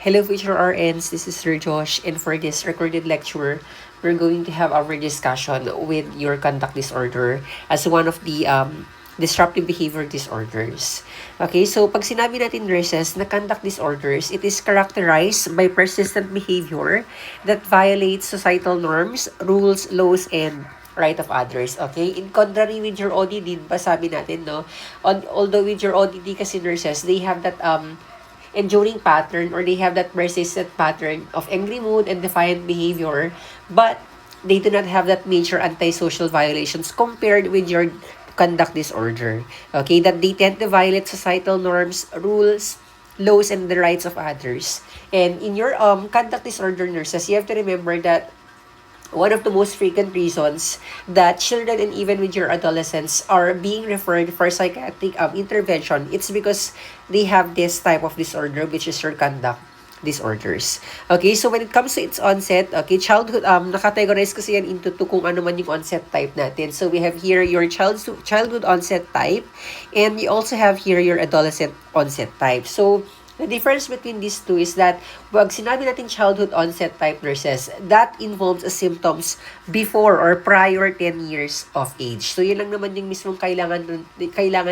Hello future RNs, this is Sir Josh, and for this recorded lecture, we're going to have our discussion with your conduct disorder as one of the disruptive behavior disorders. Okay, so pag sinabi natin nurses na conduct disorders, it is characterized by persistent behavior that violates societal norms, rules, laws, and right of others. Okay? In contrary with your ODD, pa sabi natin, no? Although with your ODD kasi nurses, they have that enduring pattern or they have that persistent pattern of angry mood and defiant behavior, but they do not have that major antisocial violations compared with your conduct disorder. Okay, that they tend to violate societal norms, rules, laws, and the rights of others. And in your conduct disorder nurses, you have to remember that one of the most frequent reasons that children and even with your adolescents are being referred for psychiatric intervention, it's because they have this type of disorder, which is your conduct disorders. Okay, so when it comes to its onset, okay, childhood, nakategorize kasi yan into two kung ano man yung onset type natin. So we have here your childhood onset type, and you also have here your adolescent onset type. So the difference between these two is that pag sinabi natin childhood onset type nurses, that involves symptoms before or prior 10 years of age. So yun lang naman yung mismong kailangan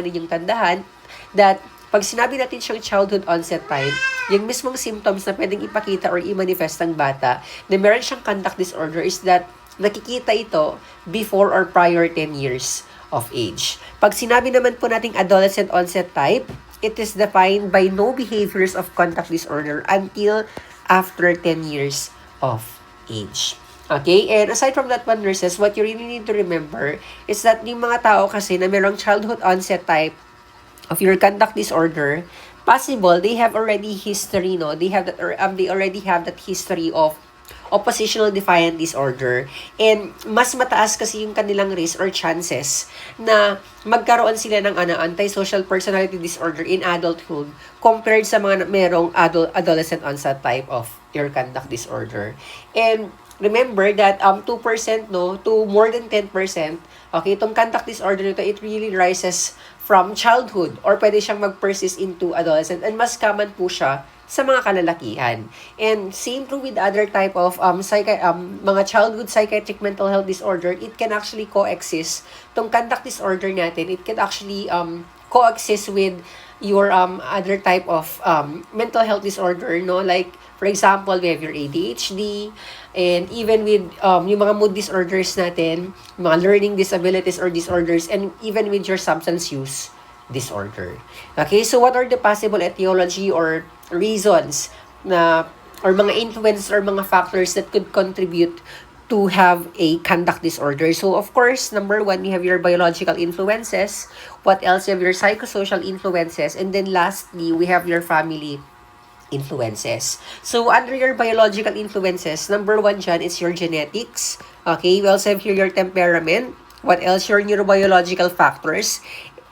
ninyong tandahan, that pag sinabi natin siyang childhood onset type, yung mismong symptoms na pwedeng ipakita or i-manifest ng bata na meron siyang conduct disorder is that nakikita ito before or prior 10 years of age. Pag sinabi naman po nating adolescent onset type, it is defined by no behaviors of conduct disorder until after 10 years of age. Okay? And aside from that one, nurses, what you really need to remember is that yung mga tao kasi na merong childhood onset type of your conduct disorder, possible they have already history, no? They have that, or they already have that history of oppositional defiant disorder, and mas mataas kasi yung kanilang risk or chances na magkaroon sila ng antisocial personality disorder in adulthood compared sa mga merong adolescent onset type of your conduct disorder. And remember that 2% no to more than 10%, okay, itong conduct disorder nito, it really rises from childhood or pwede siyang mag-persist into adolescent, and mas common po siya sa mga kalalakihan. And same true with other type of mga childhood psychiatric mental health disorder, it can actually coexist. Tong conduct disorder natin, it can actually coexist with your other type of mental health disorder, no? Like, for example, we have your ADHD, and even with yung mga mood disorders natin, mga learning disabilities or disorders, and even with your substance use disorder. Okay, so what are the possible etiology or reasons na or mga influences or mga factors that could contribute to have a conduct disorder? So of course, number one, you have your biological influences. What else? You have your psychosocial influences, and then lastly, we have your family influences. So under your biological influences, number one dyan is your genetics. Okay, we also have here your temperament. What else? Your neurobiological factors.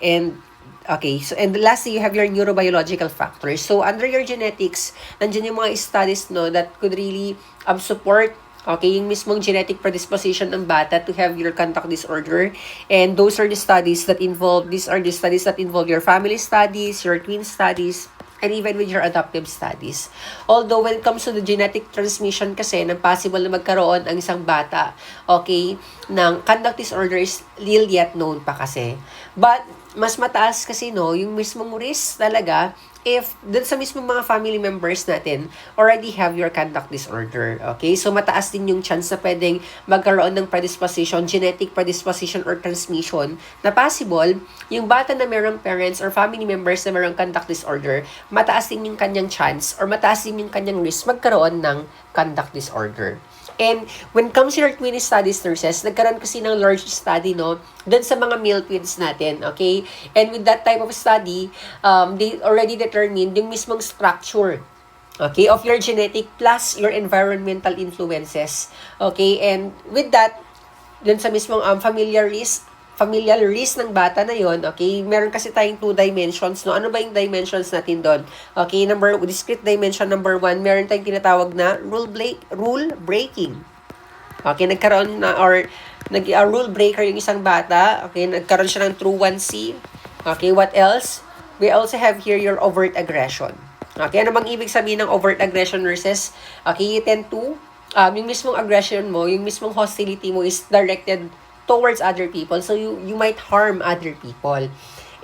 And okay, so and lastly, you have your neurobiological factors. So under your genetics, nandiyan yung mga studies, no, that could really support, okay, yung mismong genetic predisposition ng bata to have your conduct disorder. And these are the studies that involve your family studies, your twin studies, and even with your adoptive studies. Although when it comes to the genetic transmission kasi, ng possible na magkaroon ang isang bata, okay, ng conduct disorder is little yet known pa kasi. But mas mataas kasi, no, yung mismong risk talaga if dun sa mismong mga family members natin already have your conduct disorder. Okay? So mataas din yung chance na pwedeng magkaroon ng predisposition, genetic predisposition or transmission na possible yung bata na merong parents or family members na merong conduct disorder, mataas din yung kanyang chance or mataas din yung kanyang risk magkaroon ng conduct disorder. And when it comes to your twin studies nurses, nagkaroon kasi ng large study, no, dun sa mga male twins natin, okay? And with that type of study, they already determined yung mismong structure, okay, of your genetic plus your environmental influences, okay? And with that, dun sa mismong familial risk ng bata na yon, okay? Meron kasi tayong 2 dimensions, no? Ano ba yung dimensions natin doon? Okay, discrete dimension number 1, meron tayong tinatawag na rule breaking. Okay, nagkaroon na or rule breaker yung isang bata. Okay, nagkaroon siya ng true 1C. Okay, what else? We also have here your overt aggression. Okay, ano bang ibig sabihin ng overt aggression nurses? Okay, you tend to, yung mismong aggression mo, yung mismong hostility mo is directed towards other people. So, you might harm other people.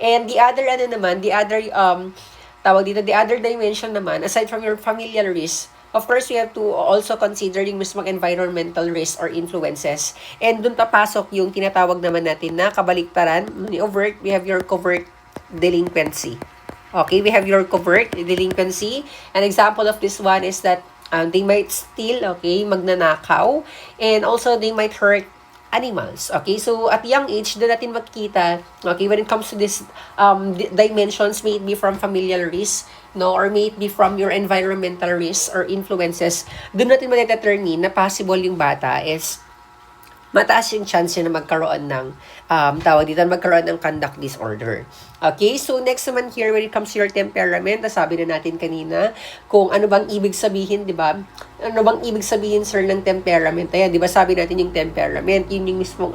And the other, the other dimension naman, aside from your familial risk, of course, we have to also consider yung mismong environmental risk or influences. And dun papasok yung tinatawag naman natin na kabaliktaran ni overt, we have your covert delinquency. Okay, we have your covert delinquency. An example of this one is that they might steal, okay, magnanakaw, and also they might hurt animals. Okay, so at young age, doon natin makikita, okay, when it comes to this dimensions, may it be from familial risk, no, or may it be from your environmental risk or influences, doon natin ma-determine na possible yung bata is mataas yung chance na magkaroon ng magkaroon ng conduct disorder. Okay, so next naman here, when it comes to your temperament, sabi na natin kanina, kung ano bang ibig sabihin, di ba? Ano bang ibig sabihin, sir, ng temperament? Ayan, di ba sabi natin yung temperament, yun yung mismong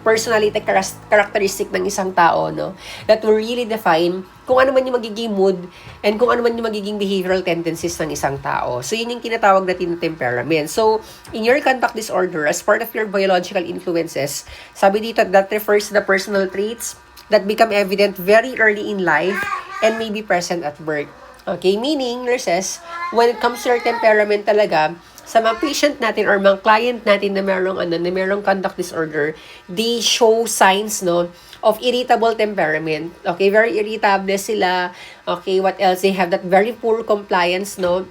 personality characteristic ng isang tao, no? That will really define kung ano man yung magiging mood and kung ano man yung magiging behavioral tendencies ng isang tao. So, yun yung tinatawag natin na temperament. So, in your conduct disorder, as part of your biological influences, sabi dito, that refers to the personal traits that become evident very early in life and may be present at birth. Okay, meaning, nurses, when it comes to your temperament talaga, sa mga patient natin or mga client natin na merong conduct disorder, they show signs, no, of irritable temperament. Okay, very irritable sila. Okay, what else? They have that very poor compliance, no?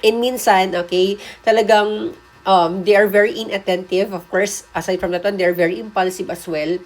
And minsan, okay, talagang they are very inattentive. Of course, aside from that one, they are very impulsive as well.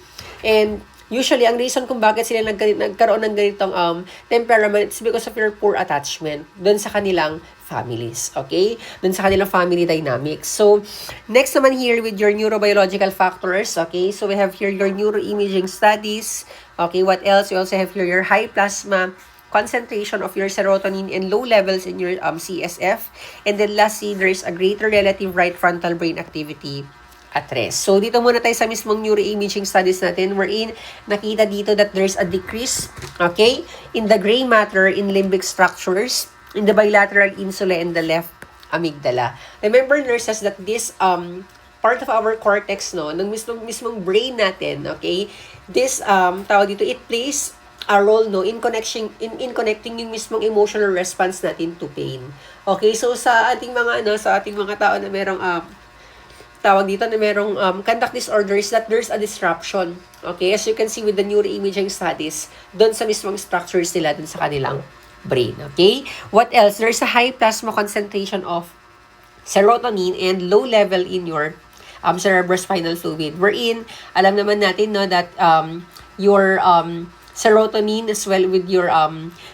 And usually, ang reason kung bakit sila nagkaroon ng ganitong temperament is because of your poor attachment dun sa kanilang families, okay? Dun sa kanilang family dynamics. So, next naman here with your neurobiological factors, okay? So, we have here your neuroimaging studies, okay? What else? We also have here your high plasma concentration of your serotonin and low levels in your CSF. And then lastly, there is a greater relative right frontal brain activity at rest. So, dito muna tayo sa mismong neuroimaging studies natin wherein nakita dito that there's a decrease, okay, in the gray matter in limbic structures, in the bilateral insula and the left amygdala. Remember, nurses, that this part of our cortex, no, ng mismong brain natin, okay, this tawag dito, it plays a role, no, in connecting yung mismong emotional response natin to pain. Okay, so sa ating mga tao na merong tawag dito na merong conduct disorders, that there's a disruption. Okay, as you can see with the neuroimaging studies, doon sa mismong structures nila, doon sa kanilang brain. Okay, what else? There's a high plasma concentration of serotonin and low level in your cerebrospinal fluid. Wherein, alam naman natin, no, that your serotonin as well with your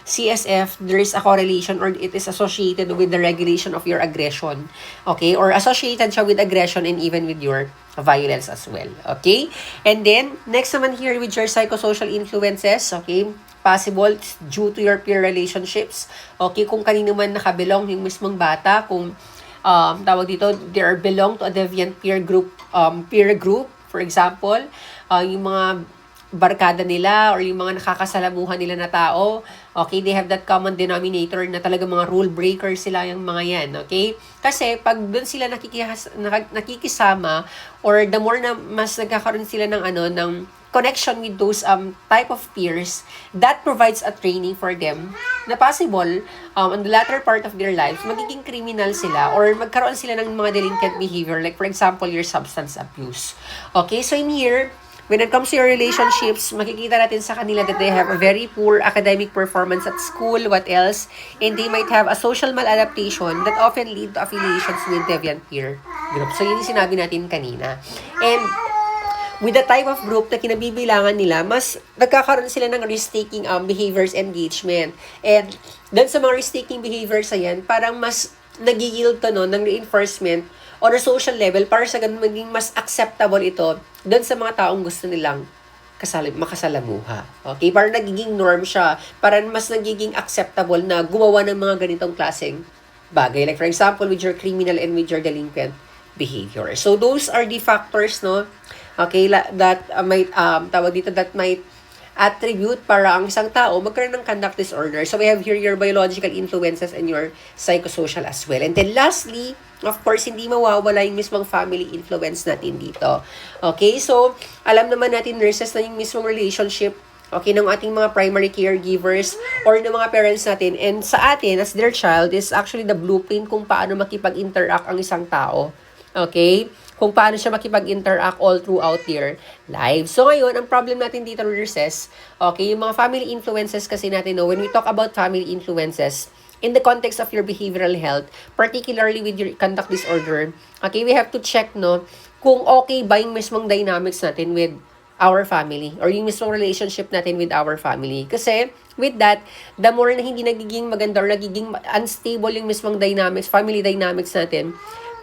CSF, there is a correlation or it is associated with the regulation of your aggression. Okay? Or associated siya with aggression and even with your violence as well. Okay? And then, next naman here with your psychosocial influences. Okay? Possible due to your peer relationships. Okay? Kung kanino man nakabilong yung mismong bata, kung tawag dito, they are belong to a deviant peer group, for example, yung mga barkada nila or yung mga nakakasalamuhan nila na tao, okay, they have that common denominator na talaga mga rule breakers sila yung mga yan, okay? Kasi pag doon sila nakikisama or the more na mas nagkakaroon sila ng connection with those type of peers, that provides a training for them na possible on the latter part of their life, magiging criminal sila or magkaroon sila ng mga delinquent behavior, like for example, your substance abuse. Okay, so in here, when it comes to your relationships, makikita natin sa kanila that they have a very poor academic performance at school, what else, and they might have a social maladaptation that often lead to affiliations with deviant peer group. So, yun yung sinabi natin kanina. And with the type of group na kinabibilangan nila, mas nagkakaroon sila ng risk-taking behaviors engagement. And dun sa mga risk-taking behaviors na yan, parang mas nag-yield to, no, ng reinforcement on a social level para sa ganun maging mas acceptable ito dun sa mga taong gusto nilang makasalamuha. Okay? Parang nagiging norm siya. Parang mas nagiging acceptable na gumawa ng mga ganitong klaseng bagay. Like for example, with your criminal and with your delinquent behavior. So those are the factors, no? Okay, that might tawag dito, that might attribute para ang isang tao magkaroon ng conduct disorder. So we have here your biological influences and your psychosocial as well. And then lastly, of course, hindi mawawala yung mismong family influence natin dito. Okay, so alam naman natin nurses na yung mismong relationship, okay, ng ating mga primary caregivers or ng mga parents natin and sa atin as their child is actually the blueprint kung paano makipag-interact ang isang tao. Okay? Kung paano siya makipag-interact all throughout their lives. So ngayon, ang problem natin dito, nurses, okay, yung mga family influences kasi natin, no, when we talk about family influences, in the context of your behavioral health, particularly with your conduct disorder, okay, we have to check, no, kung okay ba yung mismong dynamics natin with our family or yung mismong relationship natin with our family. Kasi with that, the more na hindi nagiging maganda or nagiging unstable yung mismong dynamics, family dynamics natin,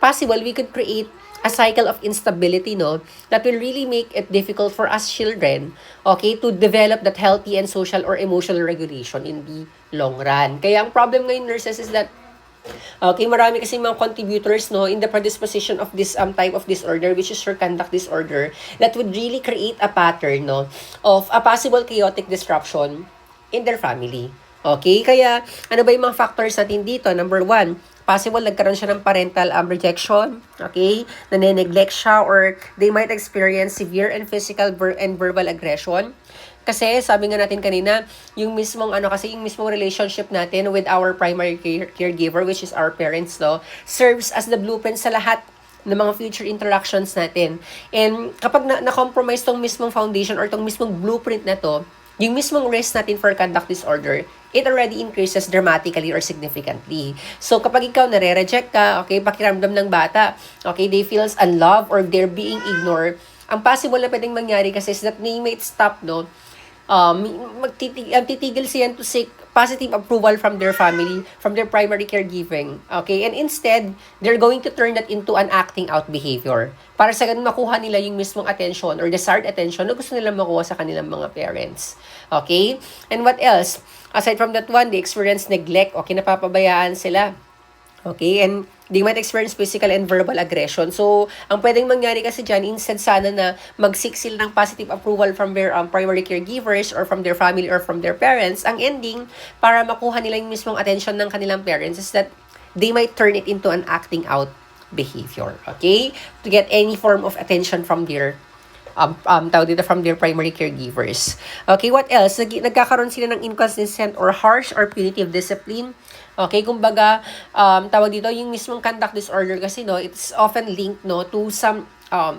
possible we could create a cycle of instability, no, that will really make it difficult for us children, okay, to develop that healthy and social or emotional regulation in the long run. Kaya ang problem ngayon, nurses, is that okay, marami kasi mga contributors, no, in the predisposition of this type of disorder, which is your conduct disorder, that would really create a pattern, no, of a possible chaotic disruption in their family. Okay, kaya ano ba yung mga factors natin dito? Number one, possible nagkaroon siya ng parental rejection, okay? Nane-neglect siya or they might experience severe and physical and verbal aggression. Kasi sabi nga natin kanina, yung mismong yung mismong relationship natin with our primary caregiver, which is our parents, no, serves as the blueprint sa lahat ng mga future interactions natin. And kapag na-compromise tong mismong foundation or tong mismong blueprint na to, yung mismong risk natin for conduct disorder, it already increases dramatically or significantly. So, kapag ikaw nare-reject ka, okay, pakiramdam ng bata, okay, they feels unloved or they're being ignored, ang possible na pwedeng mangyari kasi is that they might stop, no, titigil siya to seek positive approval from their family, from their primary caregiving. Okay? And instead, they're going to turn that into an acting out behavior. Para sa ganun makuha nila yung mismong attention or desired attention na gusto nilang makuha sa kanilang mga parents. Okay? And what else? Aside from that one, they experience neglect. Okay, napapabayaan sila. Okay, and they might experience physical and verbal aggression. So, ang pwedeng mangyari kasi dyan, instead sana na mag-seek sila ng positive approval from their primary caregivers or from their family or from their parents, ang ending, para makuha nila yung mismong attention ng kanilang parents is that they might turn it into an acting out behavior. Okay? To get any form of attention from their from their primary caregivers. Okay, what else? Nagkakaroon sila ng inconsistent or harsh or punitive discipline. Okay, kumbaga, tawag dito, yung mismong conduct disorder kasi, no, it's often linked, no, to some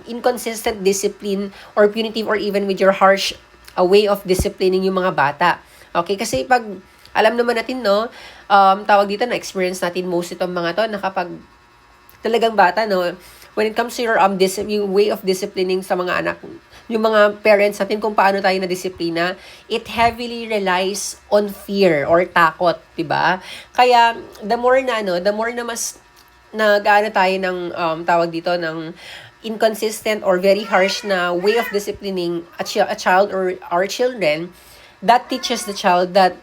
inconsistent discipline or punitive or even with your harsh way of disciplining yung mga bata. Okay, kasi pag, alam naman natin, no, tawag dito, na-experience natin most itong mga to, na kapag talagang bata, no, when it comes to your yung way of disciplining sa mga anak, yung mga parents natin kung paano tayo na-disiplina, it heavily relies on fear or takot, diba? Kaya, the more na mas nag-ano tayo ng, tawag dito, ng inconsistent or very harsh na way of disciplining a child or our children, that teaches the child that,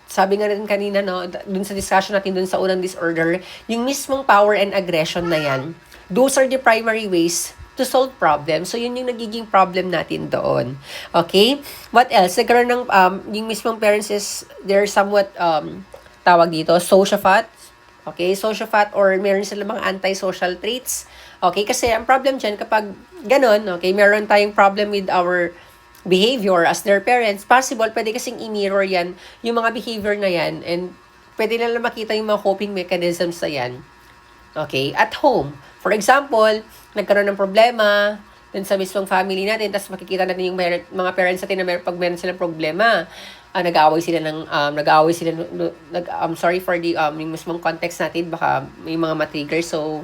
sabi nga rin kanina, no, dun sa discussion natin dun sa unang disorder, yung mismong power and aggression na yan, those are the primary ways to solve problems. So, yun yung nagiging problem natin doon. Okay? What else? Nagkaroon ng, yung mismong parents is, they're somewhat, tawag dito, sociopath. Okay? Sociopath or meron sila mga antisocial traits. Okay? Kasi, ang problem dyan, kapag ganun, okay, meron tayong problem with our behavior as their parents, possible, pwede kasing i-mirror yan, yung mga behavior na yan, and pwede nila makita yung mga coping mechanisms na yan. Okay? At home. For example, nagkaroon ng problema dun sa mismong family natin, tapos makikita natin yung mga parents natin na pag meron silang problema, nag-aaway sila sorry for the yung mismong context natin, baka may mga matrigger. So,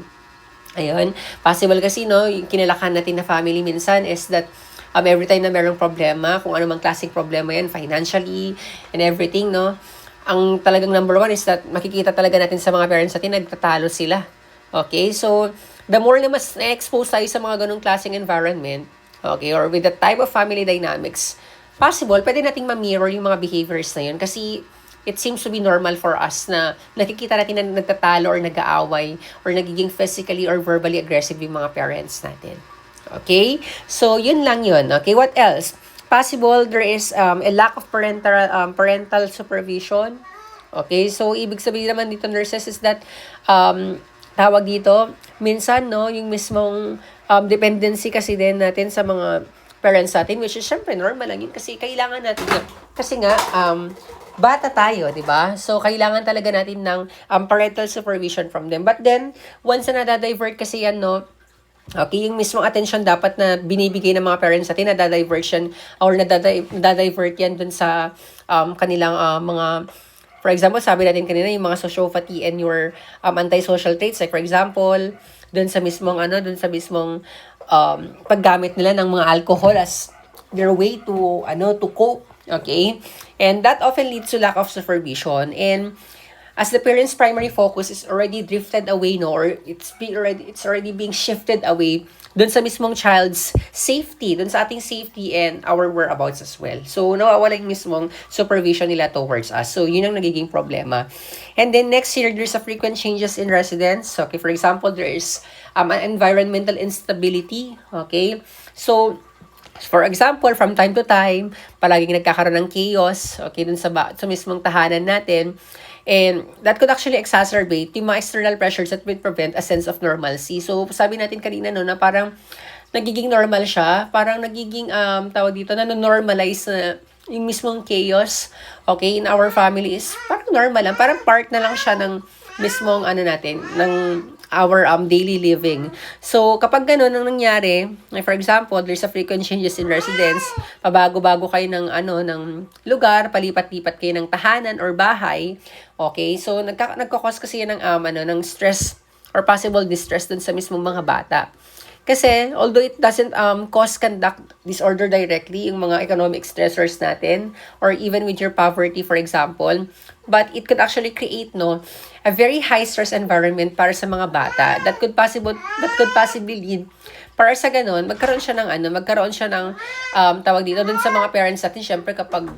ayun. Possible kasi, no, yung kinalakan natin na family minsan is that every time na merong problema, kung ano mang klaseng problema yan, financially and everything, no, ang talagang number one is that makikita talaga natin sa mga parents natin, nagtatalo sila. Okay, so, the more na mas na-expose tayo sa mga ganong klaseng environment, okay, or with the type of family dynamics, possible, pwede nating ma-mirror yung mga behaviors na yun kasi it seems to be normal for us na nakikita natin na nagtatalo or nag-aaway or nagiging physically or verbally aggressive yung mga parents natin. Okay? So, yun lang yun. Okay, what else? possible there is a lack of parental supervision. Okay, so ibig sabihin naman dito nurses is that tawag dito, minsan no, yung mismong dependency kasi din natin sa mga parents natin, which is syempre normal lang yun kasi kailangan natin yun. Kasi nga, bata tayo, di ba? So, kailangan talaga natin ng parental supervision from them. But then, once na nadadivert kasi yan, no, okay, yung mismong attention dapat na binibigay ng mga parents natin, nadadiversion or nadadivert yan dun sa kanilang mga, for example, sabi natin kanina, yung mga sociopathy and your antisocial traits. Like, for example, dun sa mismong paggamit nila ng mga alcohol as their way to cope. Okay? And that often leads to lack of supervision. And as the parents' primary focus is already drifted away, no, or it's already being shifted away dun sa mismong child's safety, dun sa ating safety and our whereabouts as well. So, nawawala yung mismong supervision nila towards us. So, yun ang nagiging problema. And then next here, there's a frequent changes in residence. Okay, for example, there is an environmental instability. Okay, so, for example, from time to time, palaging nagkakaroon ng chaos, okay, dun sa mismong tahanan natin. And that could actually exacerbate yung mga external pressures that would prevent a sense of normalcy. So, sabi natin kanina, no, na parang nagiging normal siya, parang nagiging, tawag dito, normalize na yung mismong chaos, okay, in our family is parang normal lang, parang part na lang siya ng mismong, ng our daily living. So, kapag ganun ang nangyari, like for example, there's a frequent changes in residence, pabago-bago kayo ng lugar, palipat-lipat kayo ng tahanan or bahay. Okay? So, nagkakos kasi yan ng stress or possible distress dun sa mismong mga bata. Kasi, although it doesn't cause conduct disorder directly, yung mga economic stressors natin, or even with your poverty, for example, but it could actually create, no, a very high stress environment para sa mga bata that could possibly lead para sa ganun, magkaroon siya ng tawag dito dun sa mga parents natin, syempre kapag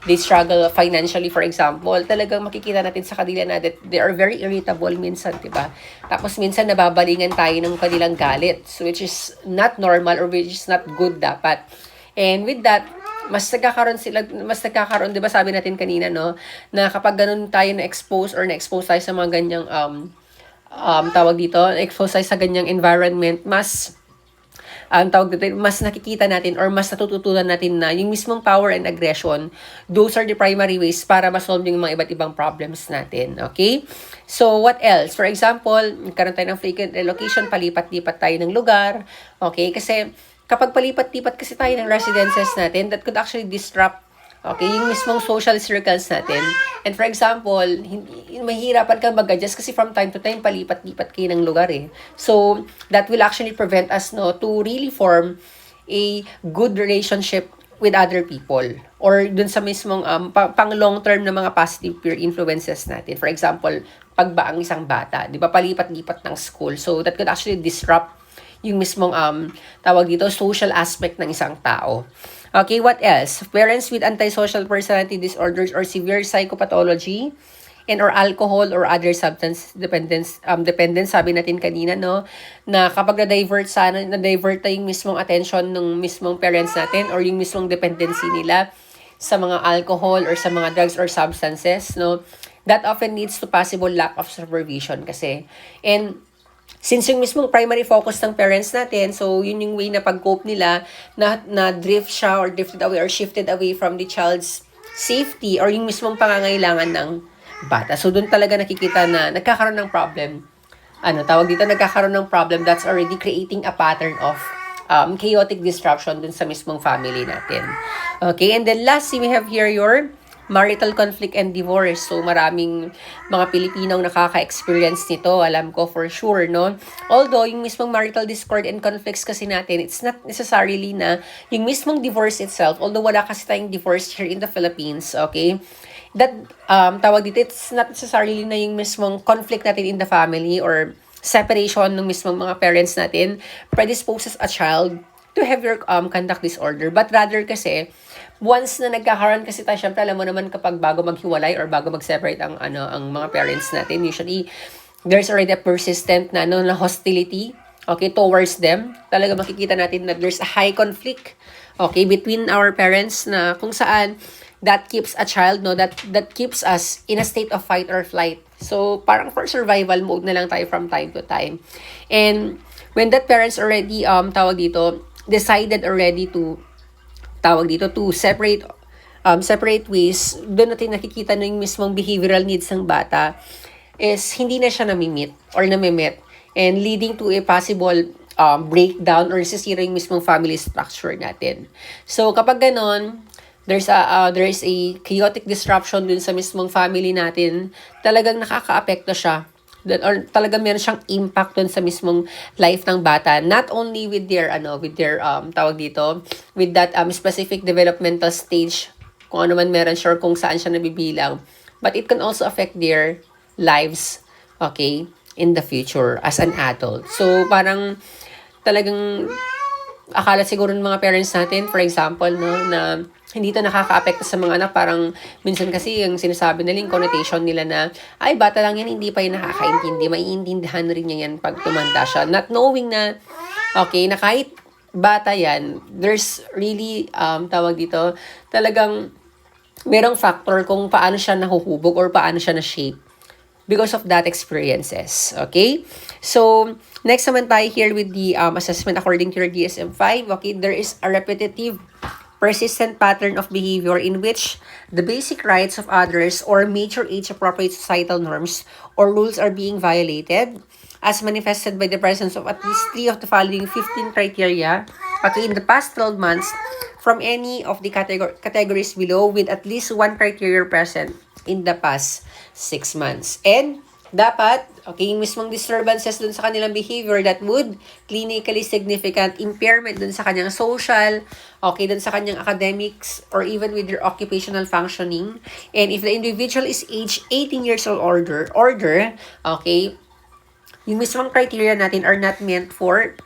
they struggle financially, for example, talagang makikita natin sa kanila na that they are very irritable minsan, diba? Tapos minsan nababalingan tayo ng kanilang galit, so which is not normal or which is not good dapat. And with that, mas nagkakaroon, diba sabi natin kanina, no, na kapag ganun tayo na-expose tayo sa mga ganyang tawag dito, expose sa ganyang environment, mas mas nakikita natin or mas natututunan natin na yung mismong power and aggression, those are the primary ways para ma-solve yung mga iba't ibang problems natin. Okay? So, what else? For example, nagkaroon tayo ng frequent relocation, palipat-lipat tayo ng lugar. Okay? Kasi kapag palipat-lipat kasi tayo ng residences natin, that could actually disrupt, okay, yung mismong social circles natin. And for example, mahirapan kang mag-adjust kasi from time to time, palipat-lipat kayo ng lugar eh. So, that will actually prevent us, no, to really form a good relationship with other people. Or dun sa mismong pang long-term na mga positive peer influences natin. For example, pagbaang isang bata, di ba, palipat-lipat ng school. So, that could actually disrupt yung mismong tawag dito, social aspect ng isang tao. Okay, what else? Parents with antisocial personality disorders or severe psychopathology and or alcohol or other substance dependence, sabi natin kanina, no, na kapag na-divert na yung mismong attention ng mismong parents natin or yung mismong dependency nila sa mga alcohol or sa mga drugs or substances, no, that often leads to possible lack of supervision kasi. And since yung mismong primary focus ng parents natin, so yun yung way na pag-cope nila, na drift siya or drifted away or shifted away from the child's safety or yung mismong pangangailangan ng bata. So doon talaga nakikita na nagkakaroon ng problem. Nagkakaroon ng problem that's already creating a pattern of chaotic disruption dun sa mismong family natin. Okay, and then lastly, we have here your marital conflict and divorce. So, maraming mga Pilipinong nakaka-experience nito. Alam ko for sure, no? Although, yung mismong marital discord and conflicts kasi natin, it's not necessarily na yung mismong divorce itself, although wala kasi tayong divorce here in the Philippines, okay? That, tawag dito, it's not necessarily na yung mismong conflict natin in the family or separation ng mismong mga parents natin predisposes a child to have your conduct disorder. But rather kasi, once na nagkakaroon kasi tayo, syempre alam mo naman kapag bago maghiwalay or bago mag-separate ang mga parents natin, usually there's already a persistent na hostility, okay, towards them. Talaga makikita natin na there's a high conflict, Okay, between our parents na kung saan that keeps a child, no, that keeps us in a state of fight or flight. So, parang for survival mode na lang tayo from time to time. And when that parents already, decided already to, to separate ways, doon natin nakikita na yung mismong behavioral needs ng bata is hindi na siya namimit or namimit, and leading to a possible breakdown or sisira yung mismong family structure natin. So kapag ganon, there is a chaotic disruption dun sa mismong family natin, talagang nakakaapekto siya or talagang meron siyang impact dun sa mismong life ng bata, not only with their with that specific developmental stage, kung ano man meron siya or kung saan siya nabibilang, but it can also affect their lives, okay, in the future as an adult. So parang talagang akala siguro ng mga parents natin, for example, no, na hindi to nakaka-apekto sa mga anak. Parang minsan kasi yung sinasabi nila, yung connotation nila na, ay, bata lang yan, hindi pa yun nakakaintindi. Maiintindihan rin niya yan pag tumanda siya. Not knowing na, okay, na kahit bata yan, there's really, talagang merong factor kung paano siya nahuhubog or paano siya na-shape because of that experiences. Okay? So, next naman tayo here with the assessment according to your DSM-5. Okay, there is a repetitive, persistent pattern of behavior in which the basic rights of others or major age-appropriate societal norms or rules are being violated, as manifested by the presence of at least 3 of the following 15 criteria, okay, in the past 12 months from any of the categories below, with at least 1 criteria present in the past 6 months. And dapat, okay, yung mismong disturbances dun sa kanilang behavior that would clinically significant impairment dun sa kanyang social, okay, dun sa kanyang academics, or even with their occupational functioning. And if the individual is age 18 years old order, okay, yung mismong criteria natin are not meant for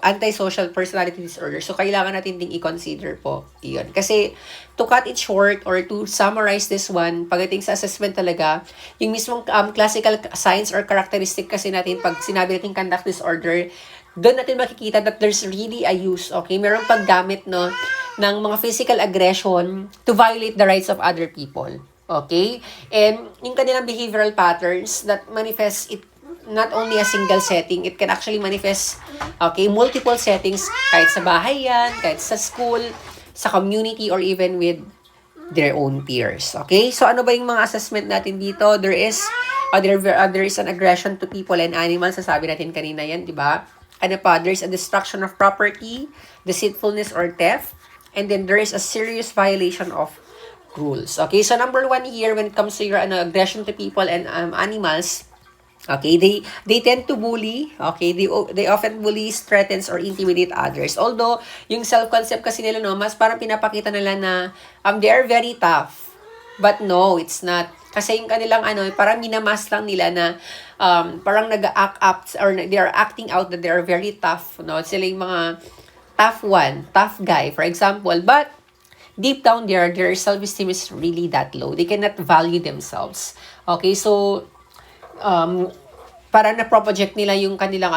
antisocial personality disorder. So, kailangan natin ding i-consider po iyon. Kasi, to cut it short or to summarize this one, pagdating sa assessment talaga, yung mismong classical signs or characteristic kasi natin, pag sinabi natin conduct disorder, doon natin makikita that there's really a use, okay? Merong paggamit, no, ng mga physical aggression to violate the rights of other people. Okay? And yung kanilang behavioral patterns that manifest it not only a single setting, it can actually manifest, okay, multiple settings, kahit sa bahay yan, kahit sa school, sa community, or even with their own peers. Okay? So, ano ba yung mga assessment natin dito? There is an aggression to people and animals. Sasabi natin kanina yan, di ba? Ano pa? There is a destruction of property, deceitfulness or theft, and then there is a serious violation of rules. Okay? So, number 1 here, when it comes to your aggression to people and animals, okay, they tend to bully, okay, they often bully, threatens, or intimidate others. Although, yung self-concept kasi nila, no, mas parang pinapakita nila na they are very tough. But no, it's not. Kasi yung kanilang parang minamas lang nila na parang nag-act up or they are acting out that they are very tough, no? Sila yung mga tough guy, for example. But deep down there, their self-esteem is really that low. They cannot value themselves. Okay, so para na-project nila yung kanilang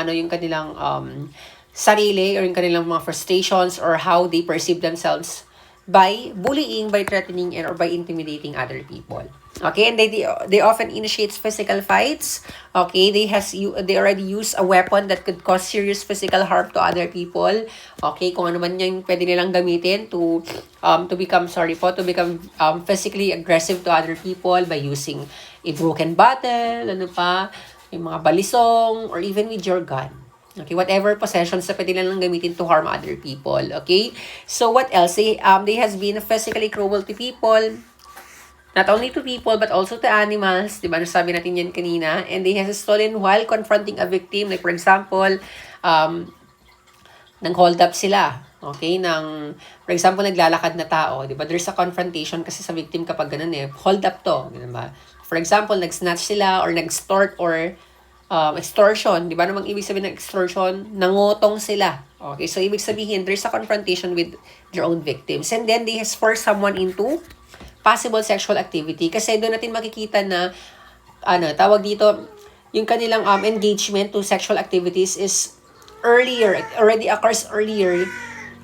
sarili or yung kanilang mga frustrations or how they perceive themselves by bullying, by threatening, or by intimidating other people. Okay, and they often initiate physical fights. Okay, they already use a weapon that could cause serious physical harm to other people. Okay, kung ano man yung pwede nilang gamitin to become physically aggressive to other people by using a broken bottle, yung mga balisong, or even with your gun. Okay, whatever possessions na pwede lang gamitin to harm other people. Okay, so what else? They has been physically cruel to people, not only to people but also to animals. Diba, nasabi natin yan kanina. And they has stolen while confronting a victim. Like for example, nang hold up sila. Okay, for example, naglalakad na tao. Diba, there's a confrontation kasi sa victim kapag ganun hold up to. Diba? For example, nag-snatch sila or nag-extort or extortion. Di ba namang ibig sabihin ng extortion? Nangotong sila. Okay, so ibig sabihin, there's a confrontation with their own victims. And then they has forced someone into possible sexual activity. Kasi doon natin makikita na, yung kanilang engagement to sexual activities is already occurs earlier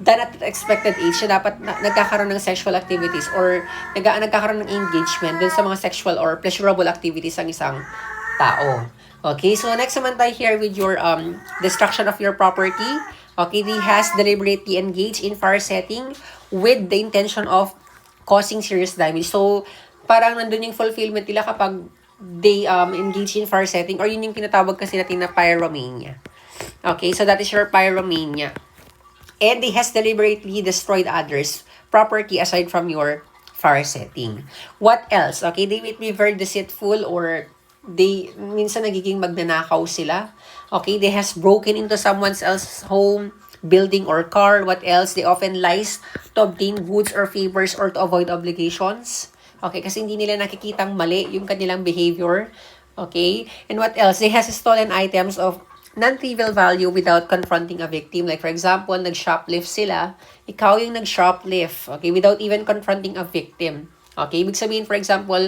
done at the expected age, siya dapat nagkakaroon ng sexual activities or nagkakaroon ng engagement dun sa mga sexual or pleasurable activities ng isang tao. Okay, so next naman tayo here with your destruction of your property. Okay, they has deliberately engaged in fire setting with the intention of causing serious damage. So, parang nandun yung fulfillment nila kapag they engage in fire setting, or yun yung tinatawag kasi natin na pyromania. Okay, so that is your pyromania. And they has deliberately destroyed others' property aside from your fire setting. What else? Okay, they may be very deceitful, or they minsan nagiging magnanakaw sila. Okay, they has broken into someone else's home, building, or car. What else? They often lies to obtain goods or favors or to avoid obligations. Okay, kasi hindi nila nakikitang mali yung kanilang behavior. Okay, and what else? They has stolen items of non-trivial value without confronting a victim. Like for example, nag-shoplift sila, ikaw yung nag-shoplift, okay, without even confronting a victim. Okay, ibig sabihin, for example,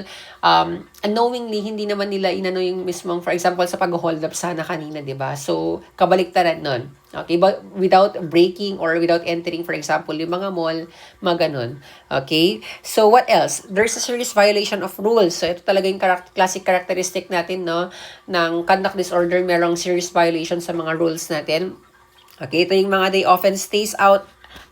unknowingly, hindi naman nila inano yung mismong, for example, sa pag-hold up sana kanina, di ba? So, kabaliktaran nun. Okay, but without breaking or without entering, for example, yung mga mall, mga ganun. Okay, so what else? There's a serious violation of rules. So, ito talaga yung classic characteristic natin, no, ng conduct disorder, merong serious violation sa mga rules natin. Okay, ito yung mga they often stays out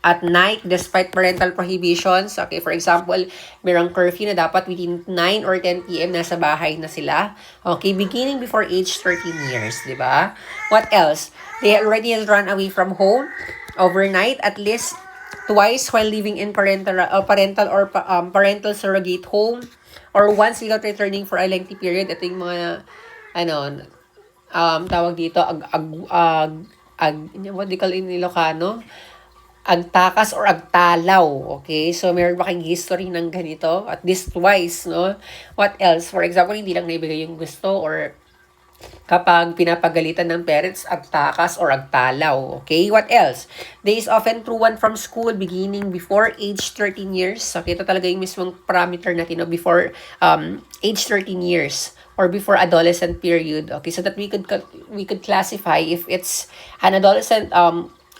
at night despite parental prohibitions. Okay, for example, merong curfew na dapat within 9 or 10 p.m. nasa bahay na sila. Okay, beginning before age 13 years, di ba? What else? They already has run away from home overnight at least twice while living in parental surrogate home, or once without returning for a lengthy period. Ito yung mga tawag dito what do you call in Ilocano? Agtakas or agtalaw, okay? So, meron ba kayong history ng ganito? At least twice, no? What else? For example, hindi lang naibigay yung gusto, or kapag pinapagalitan ng parents, agtakas or agtalaw, okay? What else? They is often truant from school beginning before age 13 years. Okay, ito talaga yung mismong parameter natin, no? Before age 13 years or before adolescent period. Okay, so that we could classify if it's an adolescent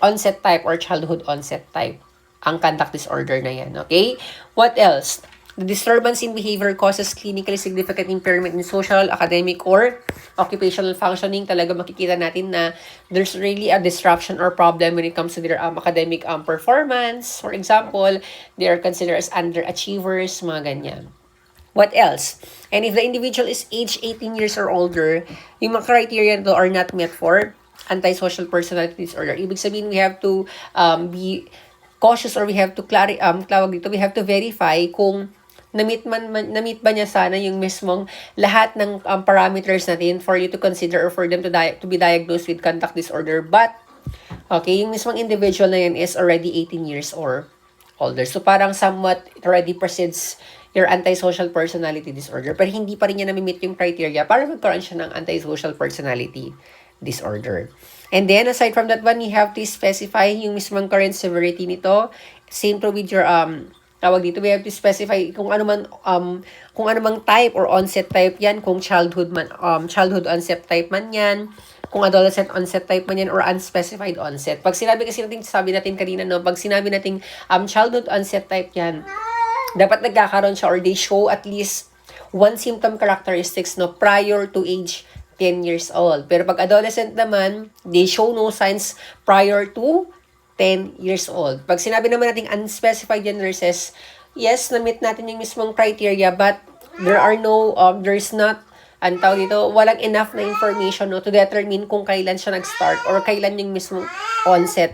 onset type or childhood onset type ang conduct disorder na yan, okay? What else? The disturbance in behavior causes clinically significant impairment in social, academic, or occupational functioning. Talaga makikita natin na there's really a disruption or problem when it comes to their academic performance. For example, they are considered as underachievers, mga ganyan. What else? And if the individual is age 18 years or older, yung mga criteria nito are not met for antisocial personality disorder. Ibig sabihin, we have to be cautious, or we have to we have to verify kung na-meet ba niya sana yung mismong lahat ng parameters natin for you to consider or for them to be diagnosed with conduct disorder. But, okay, yung mismong individual na yan is already 18 years or older. So, parang somewhat it already precedes your antisocial personality disorder. Pero hindi pa rin niya na-meet yung criteria para magkaroon siya ng antisocial personality disorder. And then, aside from that one, you have to specify yung mismong current severity nito. Same to with your, tawag dito, we have to specify kung ano mang type or onset type yan, kung childhood onset type man yan, kung adolescent onset type man yan, or unspecified onset. Pag sabi natin kanina, no, pag sinabi natin childhood onset type yan, dapat nagkakaroon siya or they show at least one symptom characteristics, no, prior to age 10 years old. Pero pag adolescent naman, they show no signs prior to 10 years old. Pag sinabi naman natin unspecified yan, nurses, yes, na-meet natin yung mismong criteria, but there are no, there's not, walang enough na information, no, to determine kung kailan siya nag-start or kailan yung mismong onset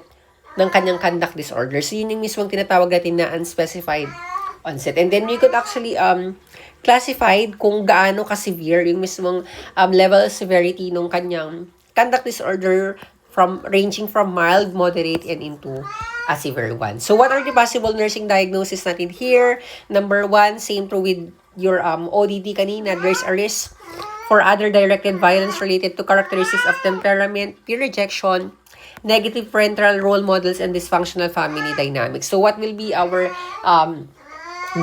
ng kanyang conduct disorder. So, yun yung mismong tinatawag natin na unspecified onset. And then, we could actually classified kung gaano ka-severe yung mismong level of severity ng kanyang conduct disorder ranging from mild, moderate, and into a severe one. So, what are the possible nursing diagnoses natin here? Number 1, same true with your ODD kanina, there's a risk for other directed violence related to characteristics of temperament, peer rejection, negative parental role models, and dysfunctional family dynamics. So, what will be our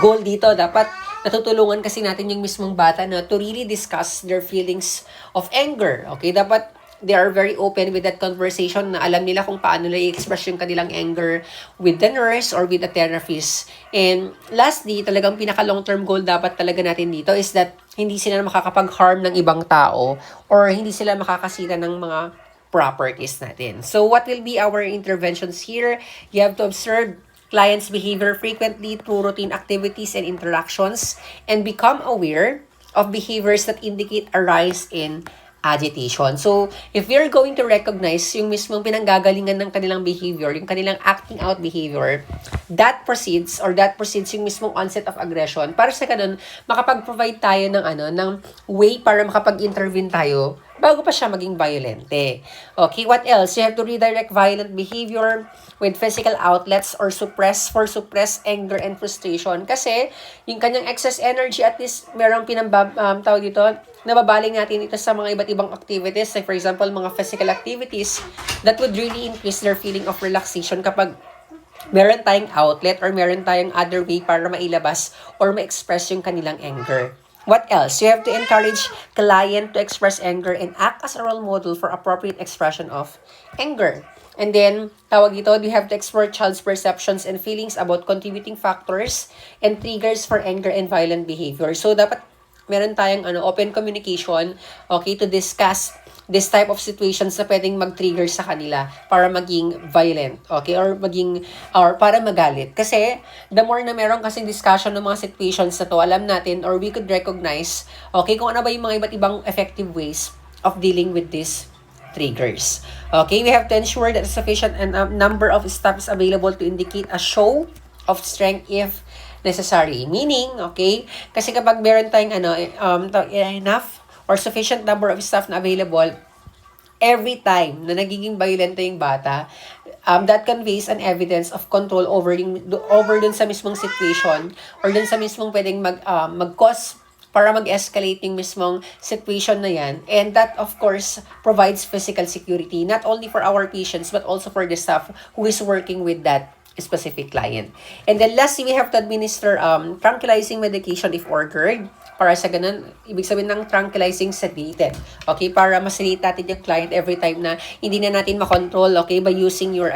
goal dito? Dapat natutulungan kasi natin yung mismong bata na to really discuss their feelings of anger. Okay? Dapat they are very open with that conversation na alam nila kung paano nila i-express yung kanilang anger with the nurse or with the therapist. And lastly, talagang pinaka long-term goal dapat talaga natin dito is that hindi sila makakapag-harm ng ibang tao or hindi sila makakasira ng mga properties natin. So what will be our interventions here? You have to observe client's behavior frequently through routine activities and interactions and become aware of behaviors that indicate a rise in agitation. So, if you're going to recognize yung mismong pinanggagalingan ng kanilang behavior, yung kanilang acting out behavior, that precedes yung mismong onset of aggression. Para sa ganun, makapag-provide tayo ng way para makapag-intervene tayo bago pa siya maging violente. Okay, what else? You have to redirect violent behavior with physical outlets or suppress anger and frustration. Kasi, yung kanyang excess energy, at least merong tawag dito, nababaling natin ito sa mga iba't ibang activities. Like for example, mga physical activities that would really increase their feeling of relaxation kapag meron tayong outlet or meron tayong other way para mailabas or ma-express yung kanilang anger. What else? You have to encourage client to express anger and act as a role model for appropriate expression of anger. And then, tawag dito, we have to explore child's perceptions and feelings about contributing factors and triggers for anger and violent behavior. So, dapat meron tayong open communication, okay, to discuss this type of situations na pwedeng mag-trigger sa kanila para maging violent, okay, or para magalit. Kasi, the more na meron kasing discussion ng mga situations na to, alam natin, or we could recognize, okay, kung ano ba yung mga iba't ibang effective ways of dealing with these triggers. Okay, we have to ensure that a sufficient number of staff is available to indicate a show of strength if necessary. Meaning, okay, kasi kapag meron tayong enough or sufficient number of staff na available, every time na nagiging violent yung bata, that conveys an evidence of control over dun sa mismong situation or dun sa mismong pwedeng mag-cause para mag-escalate yung mismong situation na yan. And that, of course, provides physical security, not only for our patients, but also for the staff who is working with that specific client. And then lastly, we have to administer tranquilizing medication if ordered. Para sa ganun, ibig sabihin ng tranquilizing sedated. Okay, para masalita natin yung client every time na hindi na natin makontrol, okay, by using your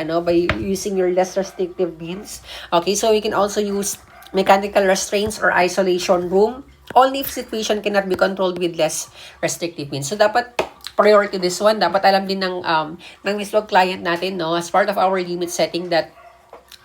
less restrictive means. Okay, so we can also use mechanical restraints or isolation room only if situation cannot be controlled with less restrictive means. So dapat prior to this one, dapat alam din ng mismo client natin, no, as part of our limit setting that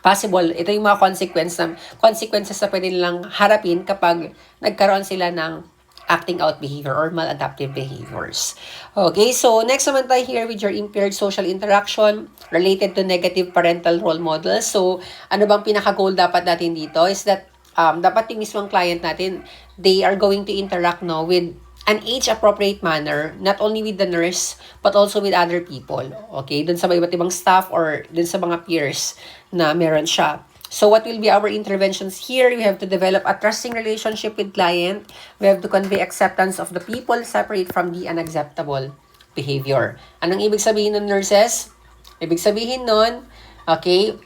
possible, ito yung mga consequences na pwede nilang harapin kapag nagkaroon sila ng acting out behavior or maladaptive behaviors. Okay, so next naman tayo here with your impaired social interaction related to negative parental role models. So, ano bang pinaka-goal dapat natin dito is that dapat yung mismong client natin, they are going to interact with an age-appropriate manner, not only with the nurse, but also with other people. Okay? Dun sa iba't ibang staff or dun sa mga peers na meron siya. So what will be our interventions here? We have to develop a trusting relationship with client. We have to convey acceptance of the people separate from the unacceptable behavior. Anong ibig sabihin ng nurses? Ibig sabihin nun, okay,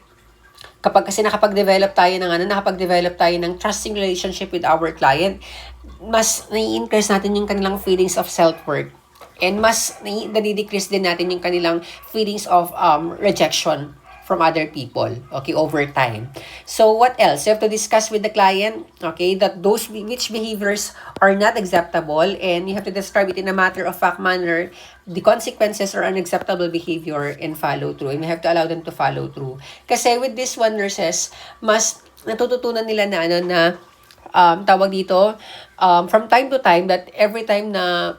kapag kasi nakapag-develop tayo ng trusting relationship with our client, mas nai-increase natin yung kanilang feelings of self-worth. And mas nadi-decrease din natin yung kanilang feelings of rejection from other people, okay, over time. So, what else? You have to discuss with the client, okay, that which behaviors are not acceptable, and you have to describe it in a matter-of-fact manner, the consequences or unacceptable behavior, and follow through. And we have to allow them to follow through. Kasi with this one, nurses, mas natututunan nila na tawag dito, from time to time, that every time na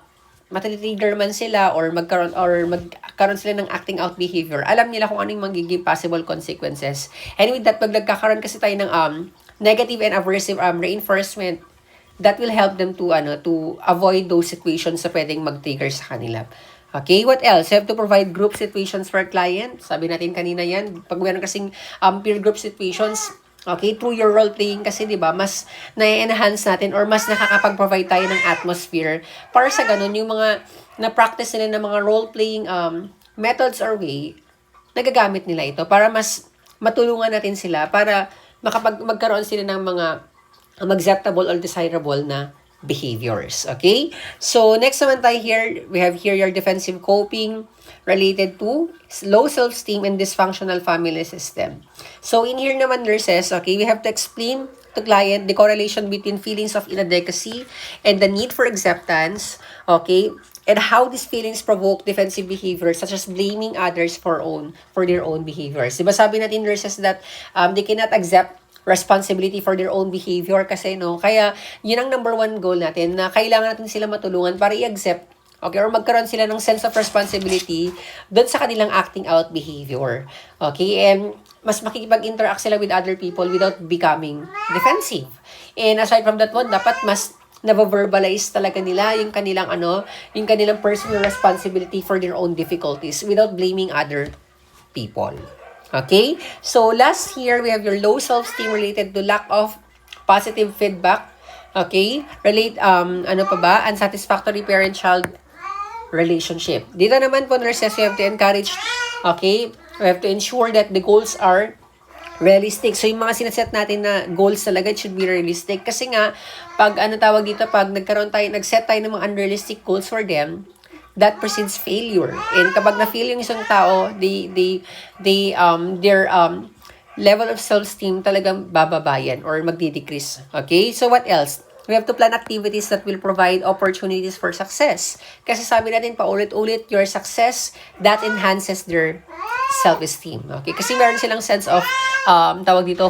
matitrigger man sila or magkaroon sila ng acting out behavior, alam nila kung ano yung magiging possible consequences. And with that, pag nagkakaroon kasi tayo ng negative and aversive reinforcement, that will help them to avoid those situations na pwedeng mag-trigger sa kanila. Okay, what else? You have to provide group situations for client. Sabi natin kanina yan, pag meron kasing peer group situations, okay, through your role-playing kasi, di ba, mas na-enhance natin or mas nakakapag-provide tayo ng atmosphere para sa ganun, yung mga na-practice nila ng mga role-playing methods or way, nagagamit nila ito para mas matulungan natin sila para magkaroon sila ng mga acceptable or desirable na behaviors. Okay? So, next naman tayo here, we have here your defensive coping related to low self-esteem and dysfunctional family system. So, in here naman, nurses, okay, we have to explain to client the correlation between feelings of inadequacy and the need for acceptance, okay, and how these feelings provoke defensive behaviors such as blaming others for their own behaviors. Diba sabi natin, nurses, that they cannot accept responsibility for their own behavior kasi kaya yun ang number one goal natin, na kailangan natin sila matulungan para i-accept, okay, or magkaroon sila ng sense of responsibility doon sa kanilang acting out behavior. Okay, and mas makikipag-interact sila with other people without becoming defensive. And aside from that one, dapat mas na-verbalize talaga nila yung kanilang personal responsibility for their own difficulties without blaming other people. Okay? So, last here, we have your low self-esteem related to lack of positive feedback. Okay? Unsatisfactory parent-child relationship. Dito naman po, nurses, we have to encourage, okay? We have to ensure that the goals are realistic. So, yung mga sinaset natin na goals talaga, it should be realistic. Kasi nga, pag nag-set tayo ng mga unrealistic goals for them, that precedes failure. And kapag na-fail yung isang tao, their level of self-esteem talagang bababayan or magdi-decrease. Okay? So what else? We have to plan activities that will provide opportunities for success. Kasi sabi natin paulit-ulit, your success, that enhances their self-esteem. Okay? Kasi meron silang sense of,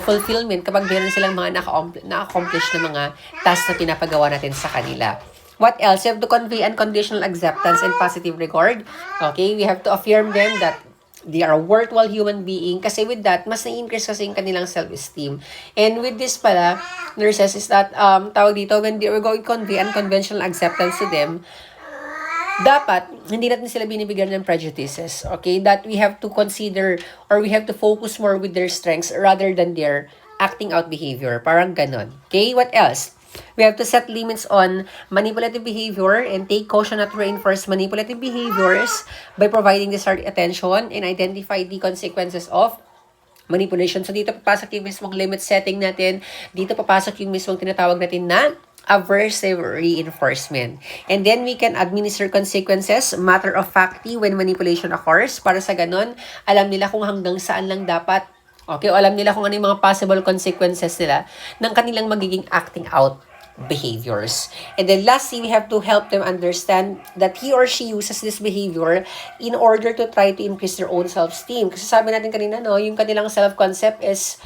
fulfillment kapag meron silang mga na-accomplish na mga tasks na pinapagawa natin sa kanila. What else? You have to convey unconditional acceptance and positive regard. Okay? We have to affirm them that they are a worthwhile human being. Kasi with that, mas na-increase kasi yung kanilang self-esteem. And with this pala, nurses, is that, when we're going to convey unconventional acceptance to them, dapat, hindi natin sila binibigyan ng prejudices. Okay? That we have to consider or we have to focus more with their strengths rather than their acting out behavior. Parang ganon. Okay? What else? We have to set limits on manipulative behavior and take caution not to reinforce manipulative behaviors by providing desired attention and identify the consequences of manipulation. So, dito papasok yung mismong limit setting natin. Dito papasok yung mismong tinatawag natin na aversive reinforcement. And then, we can administer consequences, matter of factly, when manipulation occurs. Para sa ganun, alam nila kung hanggang saan lang dapat. Okay, o alam nila kung ano yung mga possible consequences nila ng kanilang magiging acting out behaviors. And then lastly, we have to help them understand that he or she uses this behavior in order to try to increase their own self-esteem. Kasi sabi natin kanina, yung kanilang self-concept is,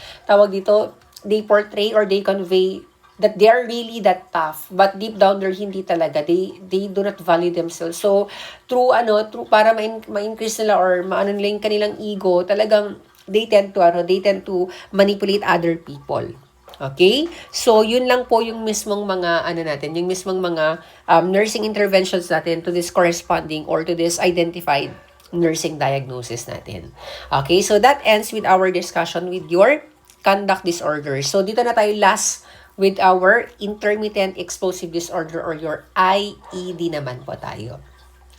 they portray or they convey that they are really that tough, but deep down they're hindi talaga. They do not value themselves. So, through para ma-increase nila or maano nila yung kanilang ego, talagang they tend to manipulate other people. Okay? So, yun lang po yung mismong mga, yung mismong mga nursing interventions natin to this corresponding or to this identified nursing diagnosis natin. Okay? So, that ends with our discussion with your conduct disorder. So, dito na tayo last with our intermittent explosive disorder or your IED naman po tayo.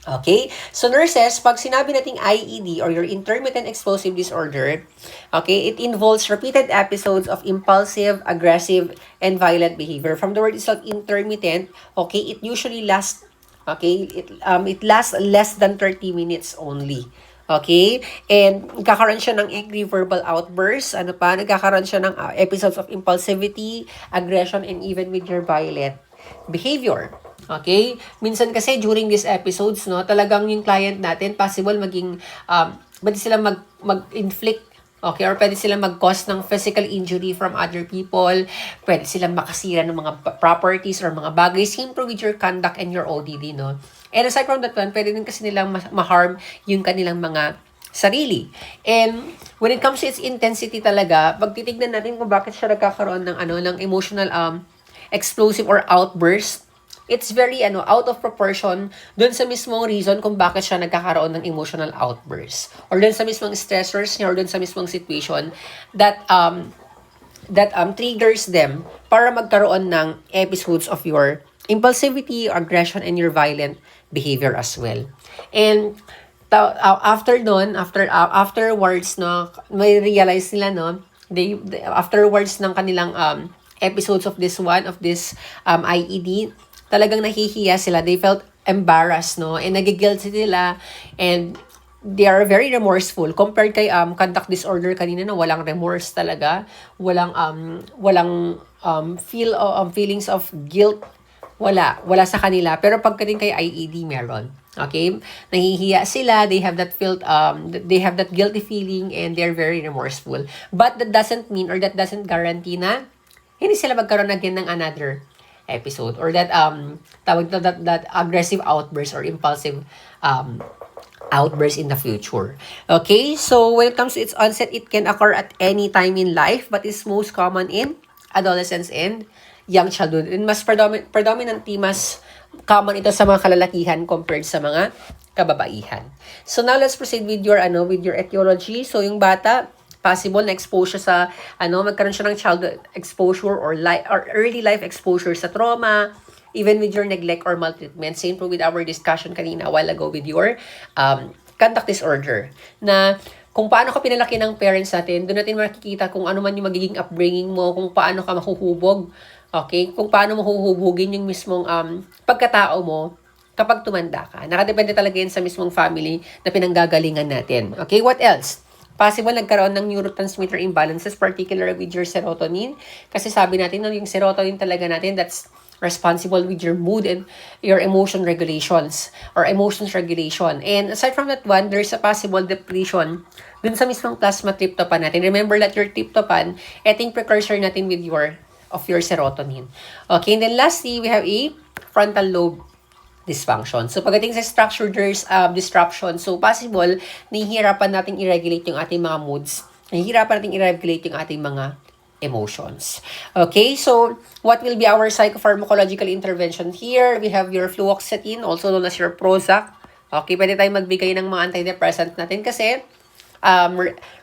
Okay? So, nurses, pag sinabi nating IED or your intermittent explosive disorder, okay, it involves repeated episodes of impulsive, aggressive, and violent behavior. From the word itself, intermittent, okay, it usually lasts, okay, it lasts less than 30 minutes only. Okay? And nagkakaroon siya ng angry verbal outbursts. Nagkakaroon siya ng episodes of impulsivity, aggression, and even with your violent behavior. Okay? Minsan kasi during these episodes, talagang yung client natin, possible pwede silang mag-inflict, okay, or pwede silang mag-cause ng physical injury from other people, pwede silang makasira ng mga properties or mga bagay, same with your conduct and your ODD, And aside from that one, pwede din kasi nilang ma-harm yung kanilang mga sarili. And when it comes to its intensity talaga, pag titignan natin kung bakit siya nagkakaroon ng emotional explosive or outburst, it's very out of proportion dun sa mismong reason kung bakit siya nagkakaroon ng emotional outburst or dun sa mismong stressors niya or dun sa mismong situation that triggers them para magkaroon ng episodes of your impulsivity, aggression, and your violent behavior as well. And afterwards, may realize nila, afterwards ng kanilang episodes of this IED, talagang nahihiya sila. They felt embarrassed, no? And nagigilty sila, and they are very remorseful compared kay conduct disorder kanina na walang remorse talaga, walang feelings of guilt, wala sa kanila. Pero pagdating kay IED meron. Okay? Nahihiya sila, they have that guilty feeling, and they're very remorseful. But that doesn't mean, or that doesn't guarantee na hindi sila magkaroon again ng another episode, or that that aggressive outburst or impulsive outbursts in the future. Okay, so when it comes to its onset, it can occur at any time in life, but is most common in adolescence and young childhood. And predominantly, mas common ito sa mga kalalakihan compared sa mga kababaihan. So now let's proceed with your etiology. So yung bata, possible na exposure sa magkaroon siya ng childhood exposure or early life exposure sa trauma, even with your neglect or maltreatment. Same po with our discussion kanina a while ago with your conduct disorder. Na kung paano ka pinalaki ng parents natin, doon natin makikita kung ano man yung magiging upbringing mo, kung paano ka mahuhubog, okay? Kung paano mahuhubugin yung mismong pagkatao mo kapag tumanda ka. Nakadepende talaga yan sa mismong family na pinanggagalingan natin. Okay, what else? Possible nagkaroon ng neurotransmitter imbalances, particularly with your serotonin. Kasi sabi natin, yung serotonin talaga natin, that's responsible with your mood and your emotions regulation. And aside from that one, there's a possible depletion dun sa mismong plasma tryptophan natin. Remember that your tryptophan, eting precursor natin of your serotonin. Okay, and then lastly, we have a frontal lobe dysfunction. So pagdating sa structure, there's disruption. So possible, nahihirapan natin i-regulate yung ating mga moods. Nahihirapan natin i-regulate yung ating mga emotions. Okay, so what will be our psychopharmacological intervention here? We have your fluoxetine, also known as your Prozac. Okay, pwede tayong magbigay ng mga antidepressant natin kasi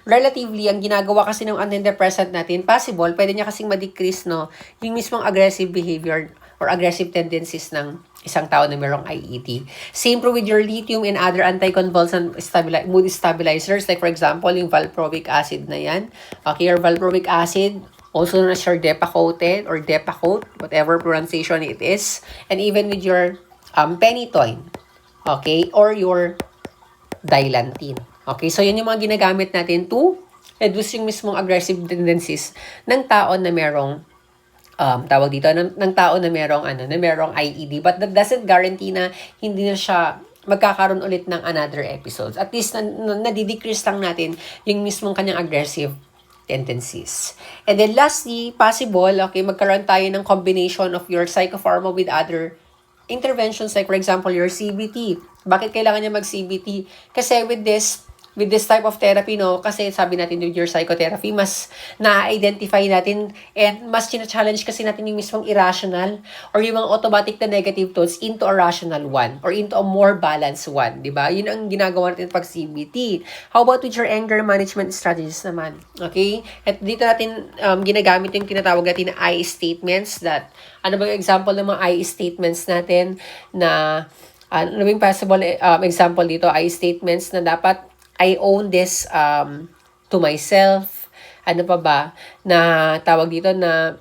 relatively, ang ginagawa kasi ng antidepressant natin, possible, pwede niya kasing ma-decrease, yung mismong aggressive behavior or aggressive tendencies ng isang tao na mayroong IED. Same pro with your lithium and other anticonvulsant mood stabilizers, like for example, yung valproic acid na yan. Okay, your valproic acid, also known as your Depakote or Depakote, whatever pronunciation it is. And even with your Phenytoin, okay, or your Dilantin. Okay, so yun yung mga ginagamit natin to reduce yung mismong aggressive tendencies ng tao na merong ng tao na merong IED. But that doesn't guarantee na hindi na siya magkakaroon ulit ng another episodes. At least nadidecrease lang natin yung mismong kanyang aggressive tendencies. And then lastly, possible, okay, magkaroon tayo ng combination of your psychopharma with other interventions, like for example, your CBT. Bakit kailangan niya mag-CBT? Kasi with this type of therapy, kasi sabi natin with your psychotherapy, mas na-identify natin and mas challenge kasi natin yung mismong irrational or yung mga automatic na negative thoughts into a rational one or into a more balanced one, di ba? Yun ang ginagawa natin pag CBT. How about with your anger management strategies naman? Okay? At dito natin ginagamit yung tinatawag natin na I statements. Ano ba yung example ng mga I statements natin na ano ba yung possible example dito? I statements na dapat I own this to myself. Ano pa ba? Na tawag dito na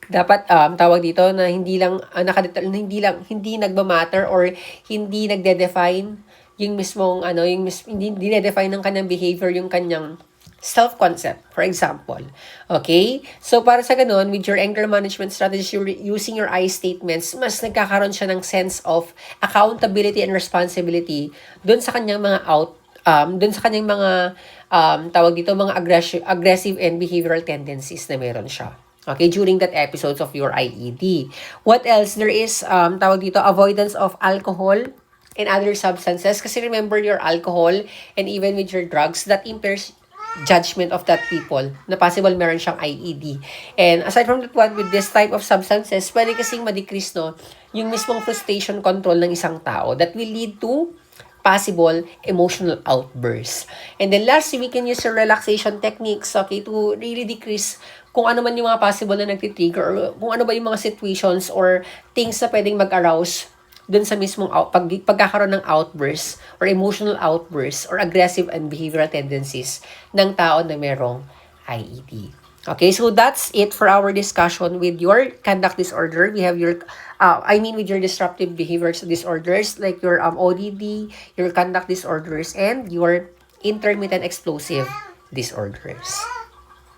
dapat tawag dito na hindi hindi nagma-matter or hindi nagde-define yung mismong hindi define ng kanyang behavior yung kanyang self-concept, for example. Okay? So, para sa ganun, with your anger management strategies, you're using your I statements, mas nagkakaroon siya ng sense of accountability and responsibility dun sa kanyang mga dun sa kanyang mga tawag dito, mga aggressive and behavioral tendencies na meron siya. Okay, during that episodes of your IED. What else? There is tawag dito, avoidance of alcohol and other substances. Kasi remember, your alcohol and even with your drugs, that impairs judgment of that people na possible meron siyang IED. And aside from that one, with this type of substances, pwede kasing ma-decrease yung mismong frustration control ng isang tao that will lead to possible emotional outbursts. And then lastly, we can use your relaxation techniques, okay, to really decrease kung ano man yung mga possible na nagtitrigger or kung ano ba yung mga situations or things na pwedeng mag-arouse dun sa mismong pagkakaroon ng outbursts or emotional outbursts or aggressive and behavioral tendencies ng tao na merong IED. Okay, so that's it for our discussion with your conduct disorder. We have your, with your disruptive behaviors disorders like your ODD, your conduct disorders, and your intermittent explosive disorders.